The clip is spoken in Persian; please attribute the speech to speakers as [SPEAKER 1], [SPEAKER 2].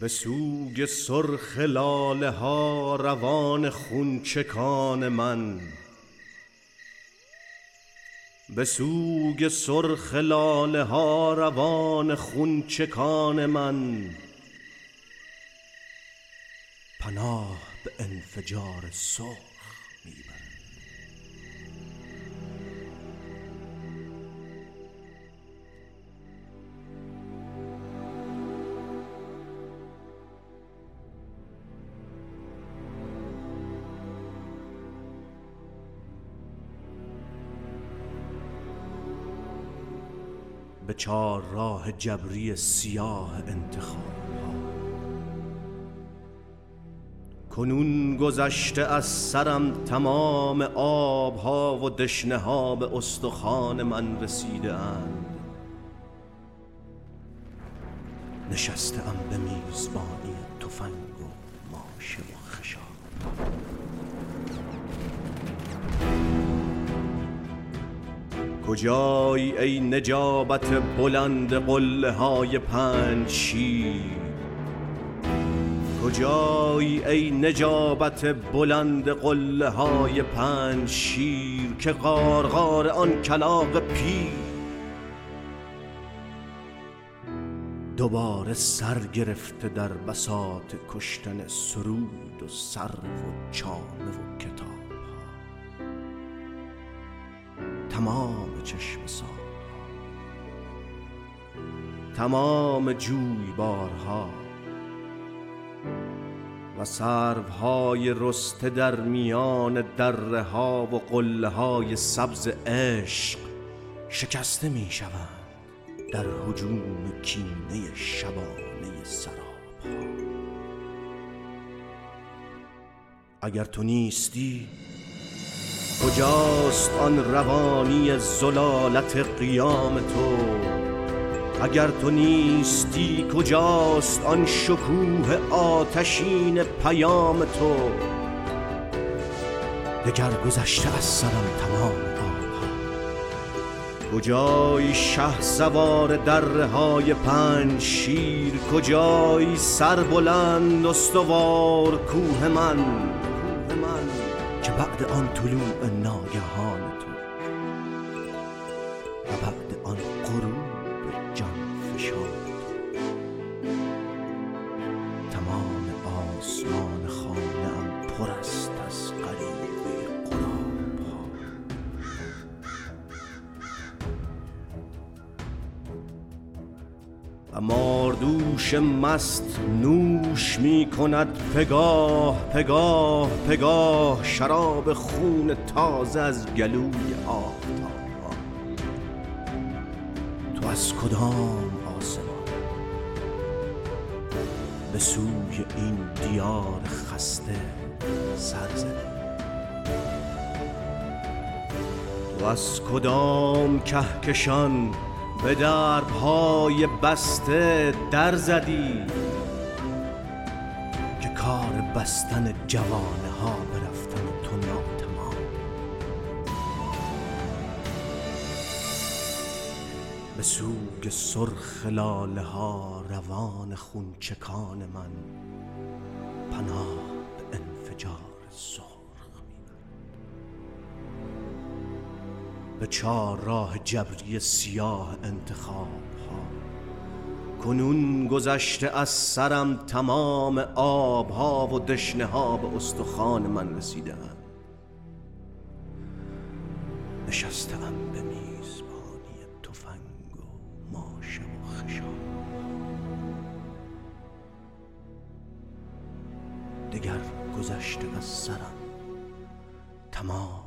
[SPEAKER 1] به سوی سرخ لاله ها روان خونچکان من، به سوی سرخ لاله ها روان خونچکان من، پناه به انفجار سرخ میبرد. به چار راه جبری سیاه انتخاب ها، کنون گذشته از سرم تمام آب ها و دشنه ها به استخوان من رسیده اند. نشسته ام به میزبانی تفنگ و ماشه و خشاب. کجایی ای نجابت بلند قله های پنج شیر؟ کجایی ای نجابت بلند قله های پنج شیر که غارغار آن کلاغ پیر دوباره سر گرفته در بساط کشتن سرود و سرو و چامه و کتاب ها. تمام چشم سالها، تمام جویبارها و سروهای رسته در میان دره ها و قله های سبز عشق شکسته می شوند در هجوم کینه شبانه سراب ها. اگر تو نیستی کجاست آن روانی زلالت قیام تو؟ اگر تو نیستی کجاست آن شکوه آتشین پیام تو؟ دگر گذشته از سرم تمام آبها. کجایی شه سوار دره های پنج شیر؟ کجایی سر بلند استوار کوه من که بعد آن طلوع ناگهان تو و بعد آن غروب جان فشان تو تمام آسمان خانه‌ام پر است از غریبه غراب ها. و ماردوش مست نوش می کند پگاه پگاه پگاه شراب خون تازه از گلوی آفتاب. تو از کدام آسمان به سوی این دیار خسته سر زدی؟ تو از کدام کهکشان به دربهای بسته در زدی که کار بستن جوانه ها به رفتن تو ناتمام؟ به سوی سرخ لاله ها روان خونچکان من، پناه به انفجار سرخ به چار راه جبری سیاه انتخاب ها. کنون گذشته از سرم تمام آب ها و دشنه ها به استخوان من رسیده اند. نشسته ام به میزبانی تفنگ و ماشه و خشاب. دگر گذشته از سرم تمام